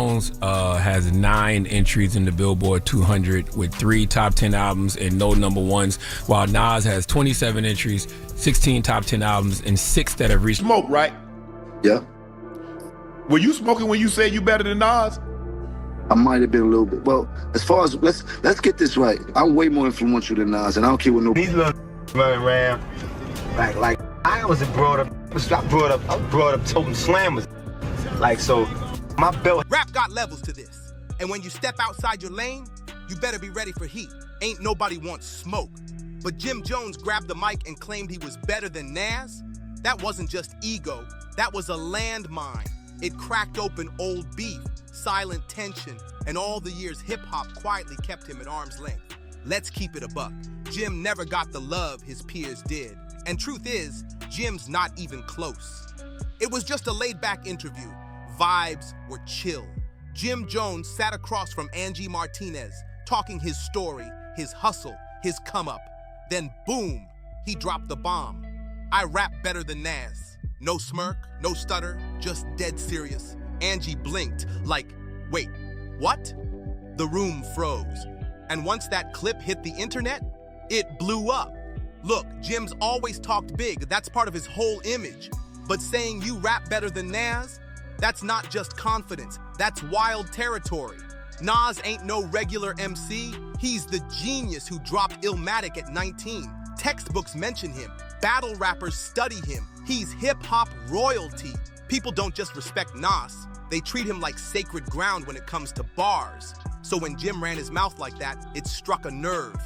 Jones has 9 entries in the Billboard 200 with 3 top 10 albums and no number ones, while Nas has 27 entries, 16 top 10 albums, and 6 that have reached. Smoke, right? Yeah. Were you smoking when you said you better than Nas? I might have been a little bit. Well, as far as let's get this right. I'm way more influential than Nas, and I don't care what no. These little running around like I wasn't brought up. I brought up toting slammers. Like so, my belt. Rap got levels to this, and when you step outside your lane, you better be ready for heat. Ain't nobody wants smoke. But Jim Jones grabbed the mic and claimed he was better than Nas. That wasn't just ego. That was a landmine. It cracked open old beef, silent tension, and all the years hip-hop quietly kept him at arm's length. Let's keep it a buck. Jim never got the love his peers did. And truth is, Jim's not even close. It was just a laid-back interview. Vibes were chill. Jim Jones sat across from Angie Martinez, talking his story, his hustle, his come-up. Then boom, he dropped the bomb. I rap better than Nas. No smirk, no stutter, just dead serious. Angie blinked like, wait, what? The room froze. And once that clip hit the internet, it blew up. Look, Jim's always talked big. That's part of his whole image. But saying you rap better than Nas, that's not just confidence. That's wild territory. Nas ain't no regular MC. He's the genius who dropped Illmatic at 19. Textbooks mention him. Battle rappers study him. He's hip-hop royalty. People don't just respect Nas. They treat him like sacred ground when it comes to bars. So when Jim ran his mouth like that, it struck a nerve.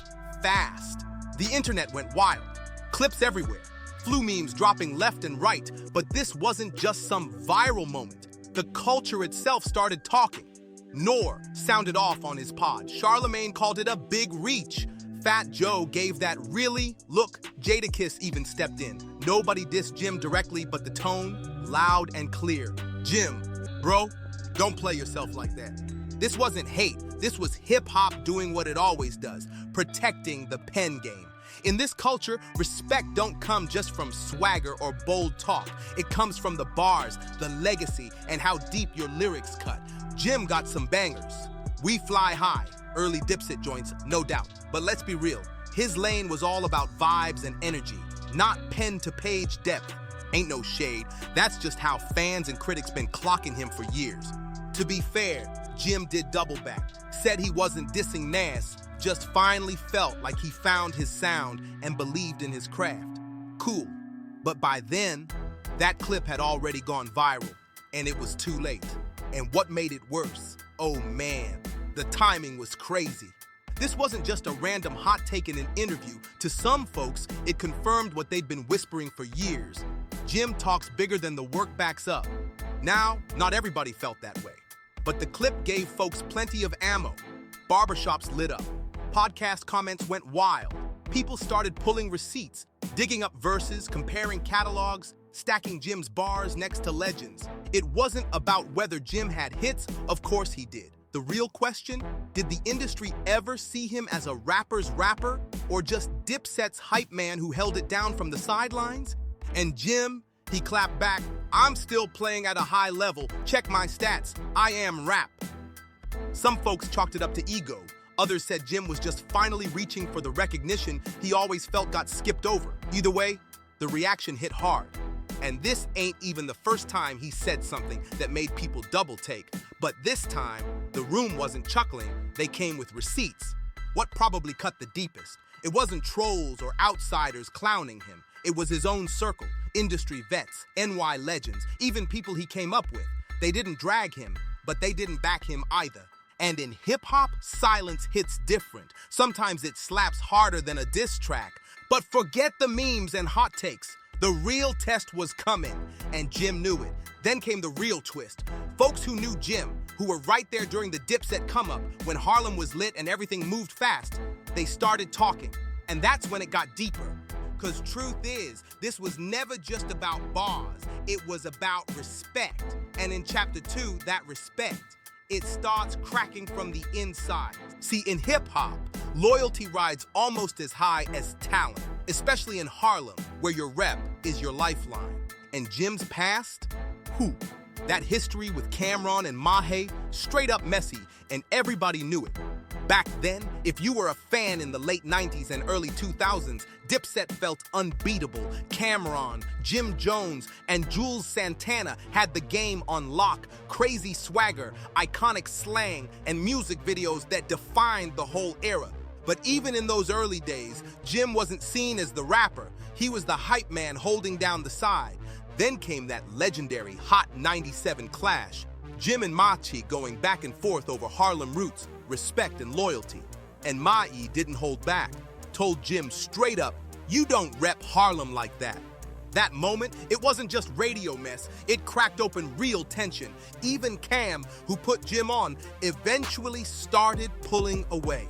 Fast. The internet went wild. Clips everywhere. Flu memes dropping left and right. But this wasn't just some viral moment. The culture itself started talking. Noor sounded off on his pod. Charlemagne called it a big reach. Fat Joe gave that really? Look, Jadakiss even stepped in. Nobody dissed Jim directly, but the tone, loud and clear. Jim, bro, don't play yourself like that. This wasn't hate. This was hip-hop doing what it always does, protecting the pen game. In this culture, respect don't come just from swagger or bold talk. It comes from the bars, the legacy, and how deep your lyrics cut. Jim got some bangers. We Fly High, early Dipset joints, no doubt. But let's be real, his lane was all about vibes and energy, not pen-to-page depth. Ain't no shade, that's just how fans and critics been clocking him for years. To be fair, Jim did double back, said he wasn't dissing Nas, just finally felt like he found his sound and believed in his craft. Cool, but by then, that clip had already gone viral, and it was too late. And what made it worse? Oh man, the timing was crazy. This wasn't just a random hot take in an interview. To some folks, it confirmed what they'd been whispering for years. Jim talks bigger than the work backs up. Now, not everybody felt that way. But the clip gave folks plenty of ammo. Barbershops lit up. Podcast comments went wild. People started pulling receipts, digging up verses, comparing catalogs, stacking Jim's bars next to legends. It wasn't about whether Jim had hits, of course he did. The real question, did the industry ever see him as a rapper's rapper or just Dipset's hype man who held it down from the sidelines? And Jim, he clapped back, I'm still playing at a high level. Check my stats, I am rap. Some folks chalked it up to ego. Others said Jim was just finally reaching for the recognition he always felt got skipped over. Either way, the reaction hit hard. And this ain't even the first time he said something that made people double take. But this time, the room wasn't chuckling, they came with receipts. What probably cut the deepest? It wasn't trolls or outsiders clowning him. It was his own circle, industry vets, NY legends, even people he came up with. They didn't drag him, but they didn't back him either. And in hip-hop, silence hits different. Sometimes it slaps harder than a diss track. But forget the memes and hot takes. The real test was coming, and Jim knew it. Then came the real twist. Folks who knew Jim, who were right there during the Dipset come-up, when Harlem was lit and everything moved fast, they started talking. And that's when it got deeper. Because truth is, this was never just about bars. It was about respect. And in Chapter 2, that respect, it starts cracking from the inside. See, in hip-hop, loyalty rides almost as high as talent, especially in Harlem, where your rep is your lifeline. And Jim's past? That history with Cameron and Mahe, straight up messy, and everybody knew it. Back then, if you were a fan in the late 90s and early 2000s, Dipset felt unbeatable. Cameron, Jim Jones, and Jules Santana had the game on lock. Crazy swagger, iconic slang, and music videos that defined the whole era. But even in those early days, Jim wasn't seen as the rapper. He was the hype man holding down the side. Then came that legendary Hot 97 clash. Jim and Machi going back and forth over Harlem roots, respect and loyalty. And Mai didn't hold back, told Jim straight up, "You don't rep Harlem like that." That moment, it wasn't just radio mess, it cracked open real tension. Even Cam, who put Jim on, eventually started pulling away.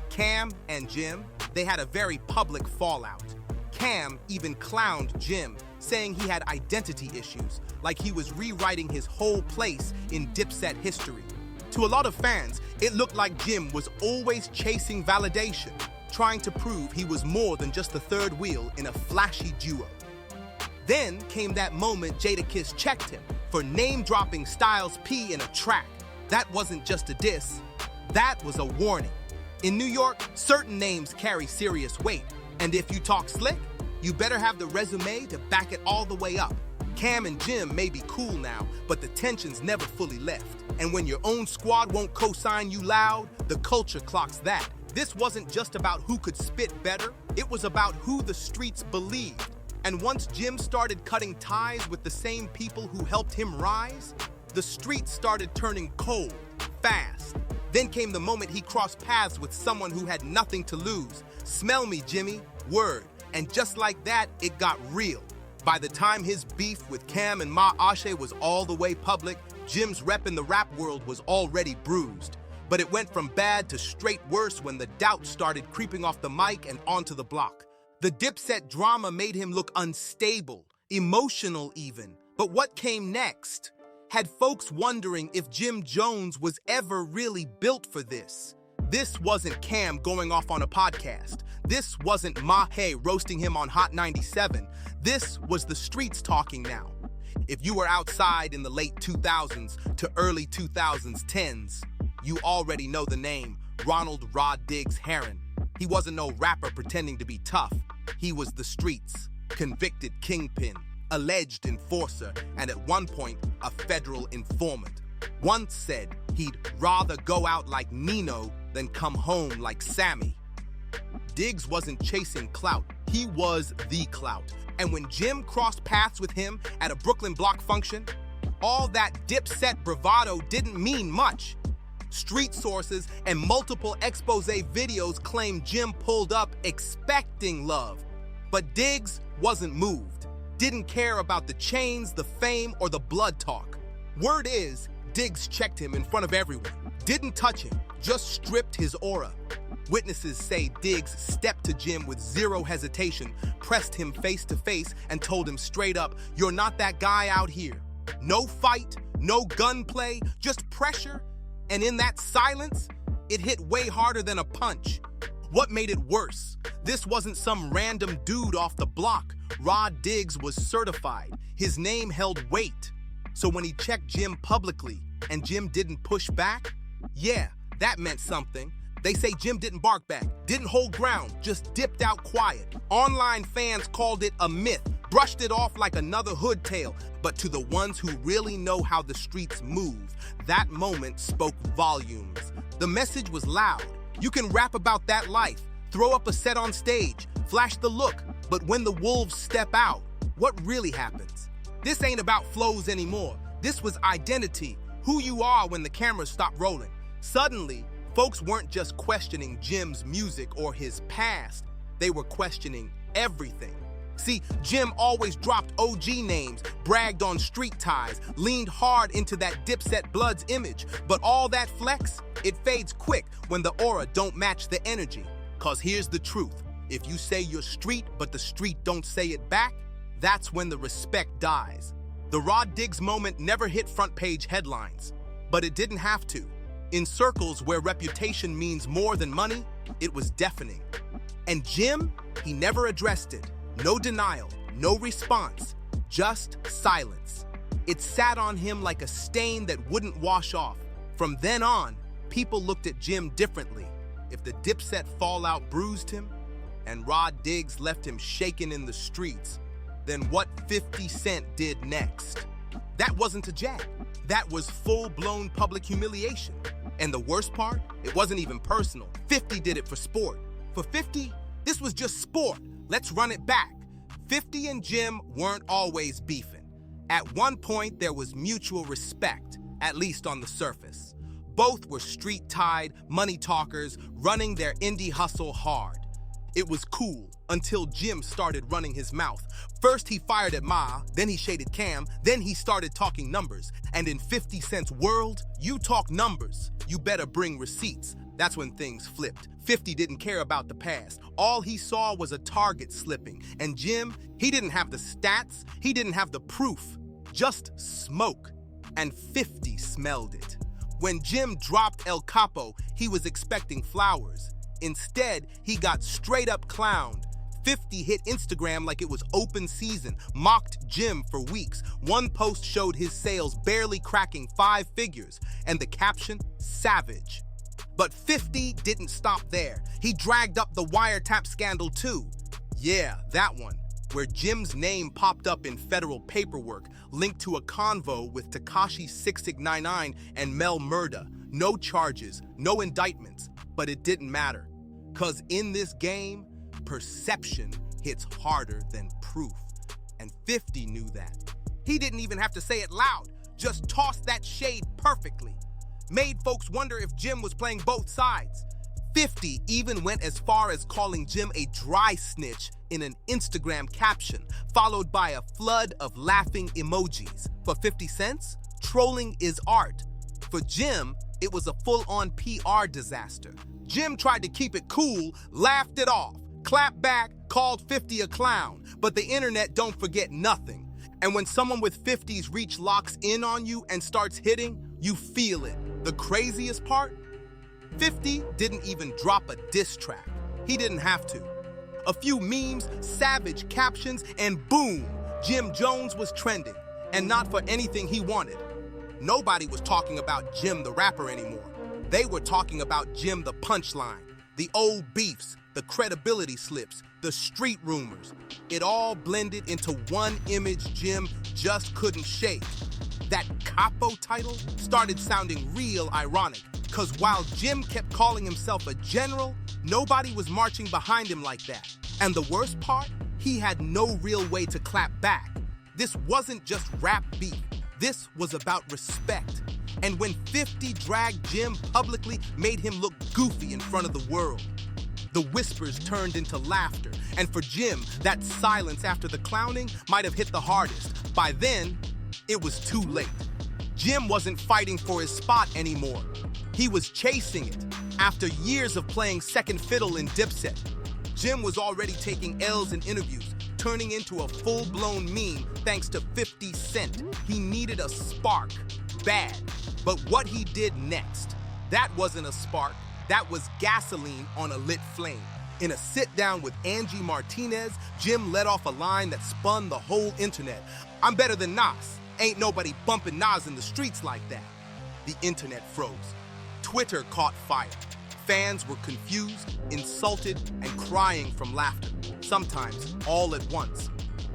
Cam and Jim, they had a very public fallout. Cam even clowned Jim, saying he had identity issues, like he was rewriting his whole place in Dipset history. To a lot of fans, it looked like Jim was always chasing validation, trying to prove he was more than just the third wheel in a flashy duo. Then came that moment Jadakiss checked him for name-dropping Styles P in a track. That wasn't just a diss, that was a warning. In New York, certain names carry serious weight, and if you talk slick, you better have the resume to back it all the way up. Cam and Jim may be cool now, but the tension's never fully left. And when your own squad won't co-sign you loud, the culture clocks that. This wasn't just about who could spit better, it was about who the streets believed. And once Jim started cutting ties with the same people who helped him rise, the streets started turning cold, fast. Then came the moment he crossed paths with someone who had nothing to lose. "Smell me, Jimmy," word. And just like that, it got real. By the time his beef with Cam and Ma Ashe was all the way public, Jim's rep in the rap world was already bruised. But it went from bad to straight worse when the doubt started creeping off the mic and onto the block. The Dipset drama made him look unstable, emotional even. But what came next had folks wondering if Jim Jones was ever really built for this. This wasn't Cam going off on a podcast. This wasn't Mahe roasting him on Hot 97. This was the streets talking now. If you were outside in the late 2000s to early 2010s, you already know the name Ronald Rod Diggs Heron. He wasn't no rapper pretending to be tough. He was the streets, convicted kingpin, alleged enforcer, and at one point, a federal informant. Once said he'd rather go out like Nino than come home like Sammy. Diggs wasn't chasing clout, he was the clout. And when Jim crossed paths with him at a Brooklyn block function, all that Dipset bravado didn't mean much. Street sources and multiple expose videos claim Jim pulled up expecting love. But Diggs wasn't moved, didn't care about the chains, the fame, or the blood talk. Word is, Diggs checked him in front of everyone, didn't touch him, just stripped his aura. Witnesses say Diggs stepped to Jim with zero hesitation, pressed him face to face, and told him straight up, "You're not that guy out here." No fight, no gunplay, just pressure. And in that silence, it hit way harder than a punch. What made it worse? This wasn't some random dude off the block. Rod Diggs was certified. His name held weight. So when he checked Jim publicly and Jim didn't push back, yeah, that meant something. They say Jim didn't bark back, didn't hold ground, just dipped out quiet. Online fans called it a myth, brushed it off like another hood tale. But to the ones who really know how the streets move, that moment spoke volumes. The message was loud. You can rap about that life, throw up a set on stage, flash the look, but when the wolves step out, what really happens? This ain't about flows anymore. This was identity, who you are when the cameras stop rolling. Suddenly, folks weren't just questioning Jim's music or his past, they were questioning everything. See, Jim always dropped OG names, bragged on street ties, leaned hard into that Dipset Bloods image, but all that flex, it fades quick when the aura don't match the energy. Cause here's the truth, if you say you're street but the street don't say it back, that's when the respect dies. The Rod Diggs moment never hit front page headlines, but it didn't have to. In circles where reputation means more than money, it was deafening. And Jim, he never addressed it. No denial, no response, just silence. It sat on him like a stain that wouldn't wash off. From then on, people looked at Jim differently. If the Dipset fallout bruised him, and Rod Diggs left him shaking in the streets, then what 50 Cent did next? That wasn't a jab. That was full-blown public humiliation. And the worst part, it wasn't even personal. 50 did it for sport. For 50, this was just sport. Let's run it back. 50 and Jim weren't always beefing. At one point, there was mutual respect, at least on the surface. Both were street-tied, money talkers, running their indie hustle hard. It was cool until Jim started running his mouth. First he fired at Ma, then he shaded Cam, then he started talking numbers. And in 50 Cent's world, you talk numbers, you better bring receipts. That's when things flipped. 50 didn't care about the past. All he saw was a target slipping. And Jim, he didn't have the stats, he didn't have the proof, just smoke. And 50 smelled it. When Jim dropped El Capo, he was expecting flowers. Instead, he got straight up clowned. 50 hit Instagram like it was open season, mocked Jim for weeks. One post showed his sales barely cracking 5 figures, and the caption, savage. But 50 didn't stop there. He dragged up the wiretap scandal too. Yeah, that one, where Jim's name popped up in federal paperwork linked to a convo with Tekashi 6699 and Mel Murda. No charges, no indictments, but it didn't matter. 'Cause in this game, perception hits harder than proof. And 50 knew that. He didn't even have to say it loud, just tossed that shade perfectly. Made folks wonder if Jim was playing both sides. 50 even went as far as calling Jim a dry snitch in an Instagram caption, followed by a flood of laughing emojis. For 50 Cents, trolling is art. For Jim, it was a full-on PR disaster. Jim tried to keep it cool, laughed it off, clapped back, called 50 a clown. But the internet don't forget nothing. And when someone with 50's reach locks in on you and starts hitting, you feel it. The craziest part? 50 didn't even drop a diss track. He didn't have to. A few memes, savage captions, and boom, Jim Jones was trending. And not for anything he wanted. Nobody was talking about Jim the rapper anymore. They were talking about Jim the punchline, the old beefs, the credibility slips, the street rumors. It all blended into one image Jim just couldn't shake. That capo title started sounding real ironic, because while Jim kept calling himself a general, nobody was marching behind him like that. And the worst part, he had no real way to clap back. This wasn't just rap beef. This was about respect. And when 50 dragged Jim publicly, made him look goofy in front of the world. The whispers turned into laughter. And for Jim, that silence after the clowning might have hit the hardest. By then, it was too late. Jim wasn't fighting for his spot anymore. He was chasing it. After years of playing second fiddle in Dipset, Jim was already taking L's in interviews, turning into a full-blown meme thanks to 50 Cent. He needed a spark, bad. But what he did next, that wasn't a spark, that was gasoline on a lit flame. In a sit-down with Angie Martinez, Jim let off a line that spun the whole internet. I'm better than Nas. Ain't nobody bumping Nas in the streets like that. The internet froze. Twitter caught fire. Fans were confused, insulted, and crying from laughter, sometimes all at once.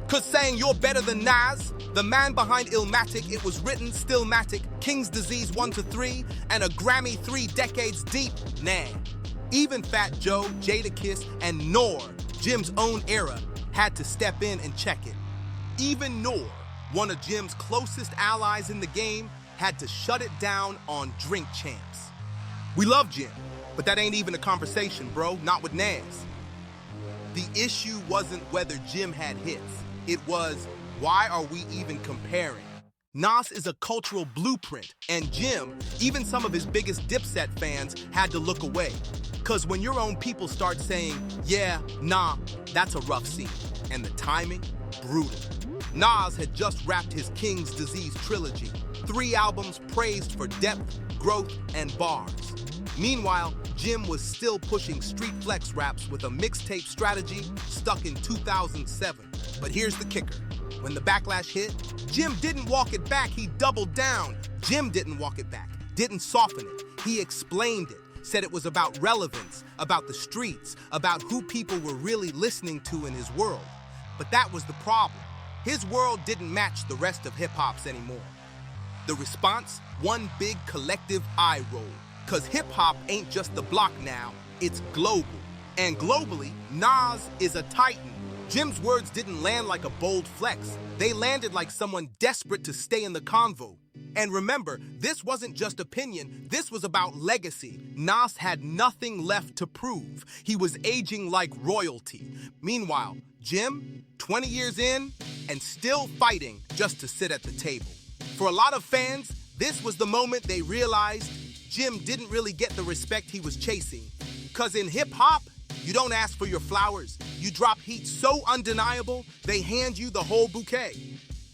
'Cause saying you're better than Nas, the man behind Illmatic, It Was Written, Stillmatic, King's Disease 1 to 3, and a Grammy 3 decades deep, nah. Even Fat Joe, Jadakiss, and Noor, Jim's own era, had to step in and check it. Even Noor, one of Jim's closest allies in the game, had to shut it down on Drink Champs. We love Jim, but that ain't even a conversation, bro, not with Nas. The issue wasn't whether Jim had hits. It was, why are we even comparing? Nas is a cultural blueprint, and Jim, even some of his biggest Dipset fans, had to look away. 'Cause when your own people start saying, yeah, nah, that's a rough scene, and the timing, brutal. Nas had just wrapped his King's Disease trilogy, 3 albums praised for depth, growth, and bars. Meanwhile, Jim was still pushing street flex raps with a mixtape strategy stuck in 2007. But here's the kicker. When the backlash hit, Jim didn't walk it back, he doubled down. Jim didn't walk it back, didn't soften it. He explained it, said it was about relevance, about the streets, about who people were really listening to in his world. But that was the problem. His world didn't match the rest of hip-hop's anymore. The response? One big collective eye roll. Cause hip-hop ain't just the block now, it's global. And globally, Nas is a titan. Jim's words didn't land like a bold flex. They landed like someone desperate to stay in the convo. And remember, this wasn't just opinion, this was about legacy. Nas had nothing left to prove. He was aging like royalty. Meanwhile, Jim, 20 years in, and still fighting just to sit at the table. For a lot of fans, this was the moment they realized Jim didn't really get the respect he was chasing. Cause in hip-hop, you don't ask for your flowers. You drop heat so undeniable, they hand you the whole bouquet.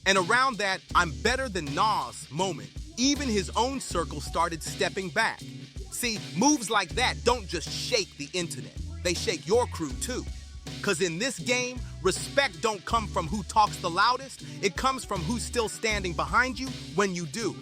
And around that I'm better than Nas moment, even his own circle started stepping back. See, moves like that don't just shake the internet, they shake your crew too. Cause in this game, respect don't come from who talks the loudest, it comes from who's still standing behind you when you do.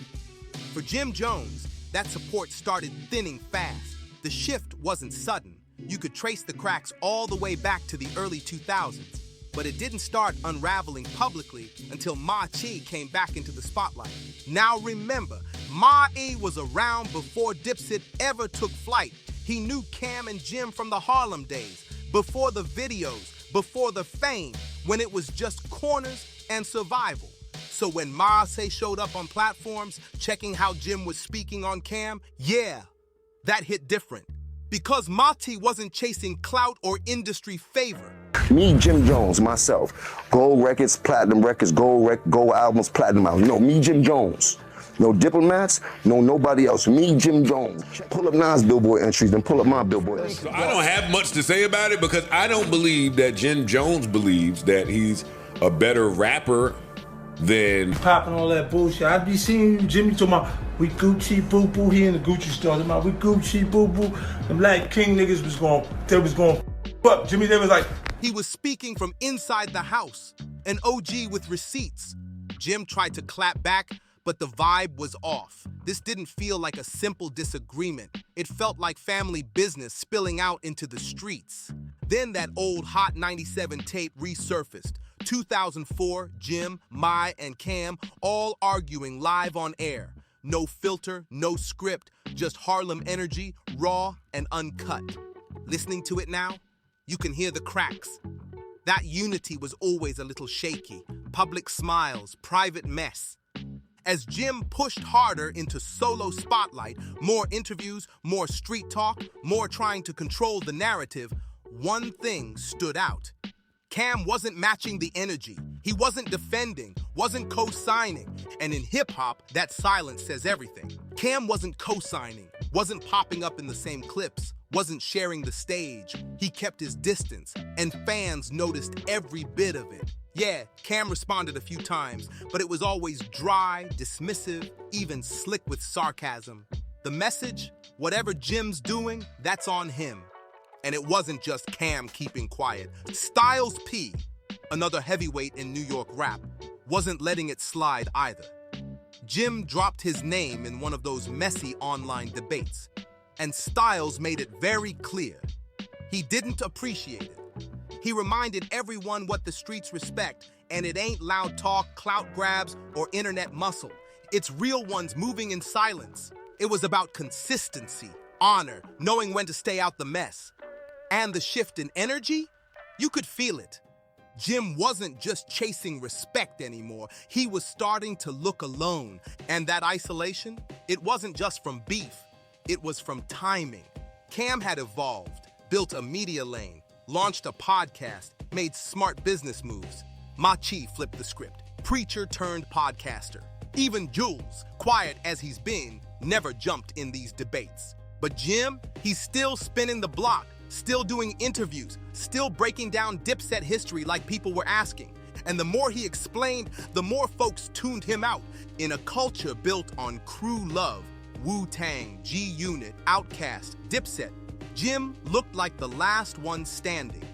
For Jim Jones, that support started thinning fast. The shift wasn't sudden. You could trace the cracks all the way back to the early 2000s. But it didn't start unraveling publicly until Ma-Chi came back into the spotlight. Now remember, Ma-E was around before Dipset ever took flight. He knew Cam and Jim from the Harlem days, before the videos, before the fame, when it was just corners and survival. So when Ma-Se showed up on platforms, checking how Jim was speaking on Cam, yeah, that hit different. Because Mati wasn't chasing clout or industry favor. Me, Jim Jones, myself, gold records, platinum records, gold albums, platinum albums. No, me, Jim Jones. No diplomats, no nobody else. Me, Jim Jones. Pull up Nas' Billboard entries, then pull up my Billboard entries. So I don't have much to say about it because I don't believe that Jim Jones believes that he's a better rapper than popping all that bullshit. I be seeing Jimmy talking about we Gucci boo boo. He in the Gucci store talking about we Gucci boo boo. Them Black King niggas was going fuck. Jimmy, they was like. He was speaking from inside the house, an OG with receipts. Jim tried to clap back, but the vibe was off. This didn't feel like a simple disagreement. It felt like family business spilling out into the streets. Then that old Hot 97 tape resurfaced. 2004, Jim, Mai, and Cam all arguing live on air. No filter, no script, just Harlem energy, raw and uncut. Listening to it now, you can hear the cracks. That unity was always a little shaky. Public smiles, private mess. As Jim pushed harder into solo spotlight, more interviews, more street talk, more trying to control the narrative, one thing stood out. Cam wasn't matching the energy. He wasn't defending, wasn't co-signing. And in hip-hop, that silence says everything. Cam wasn't co-signing, wasn't popping up in the same clips, wasn't sharing the stage. He kept his distance, and fans noticed every bit of it. Yeah, Cam responded a few times, but it was always dry, dismissive, even slick with sarcasm. The message, whatever Jim's doing, that's on him. And it wasn't just Cam keeping quiet. Styles P, another heavyweight in New York rap, wasn't letting it slide either. Jim dropped his name in one of those messy online debates, and Styles made it very clear. He didn't appreciate it. He reminded everyone what the streets respect, and it ain't loud talk, clout grabs, or internet muscle. It's real ones moving in silence. It was about consistency, honor, knowing when to stay out the mess. And the shift in energy, you could feel it. Jim wasn't just chasing respect anymore. He was starting to look alone. And that isolation, it wasn't just from beef. It was from timing. Cam had evolved, built a media lane, launched a podcast, made smart business moves. Ma-Chi flipped the script. Preacher turned podcaster. Even Jules, quiet as he's been, never jumped in these debates. But Jim, he's still spinning the block, still doing interviews, still breaking down Dipset history like people were asking. And the more he explained, the more folks tuned him out. In a culture built on crew love, Wu-Tang, G-Unit, Outkast, Dipset, Jim looked like the last one standing.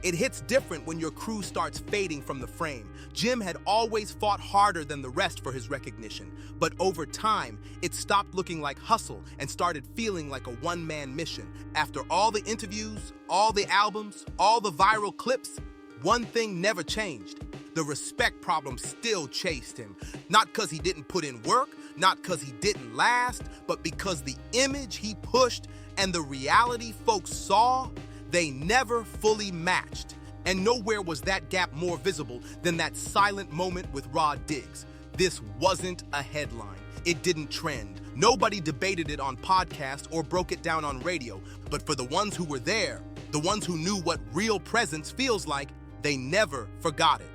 It hits different when your crew starts fading from the frame. Jim had always fought harder than the rest for his recognition, but over time, it stopped looking like hustle and started feeling like a one-man mission. After all the interviews, all the albums, all the viral clips, one thing never changed. The respect problem still chased him. Not because he didn't put in work, not because he didn't last, but because the image he pushed and the reality folks saw, they never fully matched. And nowhere was that gap more visible than that silent moment with Rod Diggs. This wasn't a headline. It didn't trend. Nobody debated it on podcast or broke it down on radio. But for the ones who were there, the ones who knew what real presence feels like, they never forgot it.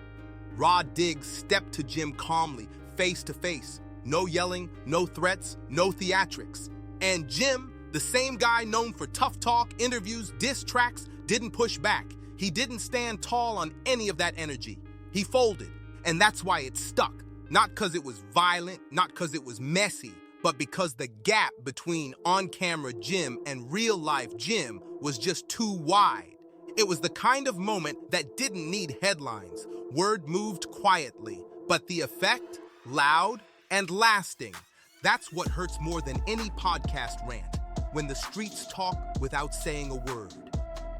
Rod Diggs stepped to Jim calmly, face to face. No yelling, no threats, no theatrics. And Jim, the same guy known for tough talk, interviews, diss tracks, didn't push back. He didn't stand tall on any of that energy. He folded, and that's why it stuck. Not because it was violent, not because it was messy, but because the gap between on-camera Jim and real-life Jim was just too wide. It was the kind of moment that didn't need headlines. Word moved quietly, but the effect, loud and lasting. That's what hurts more than any podcast rant, when the streets talk without saying a word.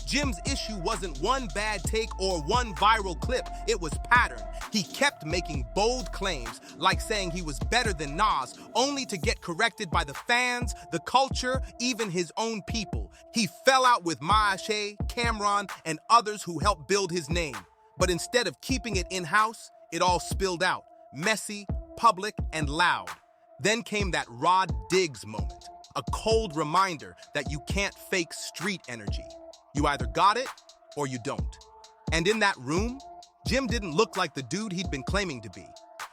Jim's issue wasn't one bad take or one viral clip, it was pattern. He kept making bold claims, like saying he was better than Nas, only to get corrected by the fans, the culture, even his own people. He fell out with Maashe, Cameron, and others who helped build his name. But instead of keeping it in-house, it all spilled out, messy, public, and loud. Then came that Rod Diggs moment, a cold reminder that you can't fake street energy. You either got it or you don't. And in that room, Jim didn't look like the dude he'd been claiming to be.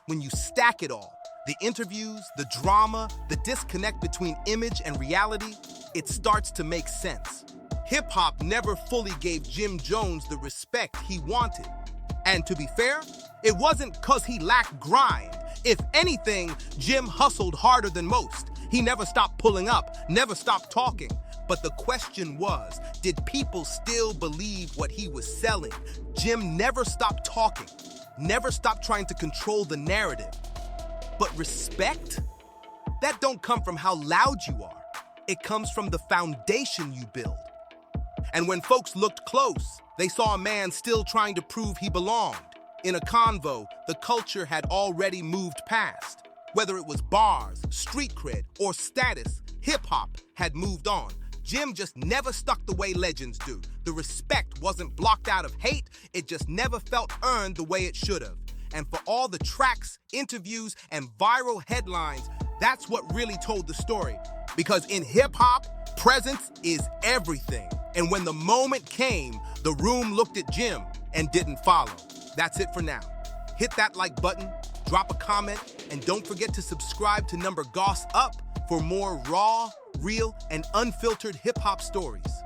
When you stack it all, the interviews, the drama, the disconnect between image and reality, it starts to make sense. Hip-hop never fully gave Jim Jones the respect he wanted. And to be fair, it wasn't because he lacked grind. If anything, Jim hustled harder than most. He never stopped pulling up, never stopped talking. But the question was, did people still believe what he was selling? Jim never stopped talking, never stopped trying to control the narrative. But respect? That don't come from how loud you are. It comes from the foundation you build. And when folks looked close, they saw a man still trying to prove he belonged. In a convo, the culture had already moved past. Whether it was bars, street cred, or status, hip-hop had moved on. Jim just never stuck the way legends do. The respect wasn't blocked out of hate, it just never felt earned the way it should have. And for all the tracks, interviews, and viral headlines, that's what really told the story. Because in hip-hop, presence is everything. And when the moment came, the room looked at Jim and didn't follow. That's it for now. Hit that like button, drop a comment, and don't forget to subscribe to Number Goss Up for more raw, real, and unfiltered hip-hop stories.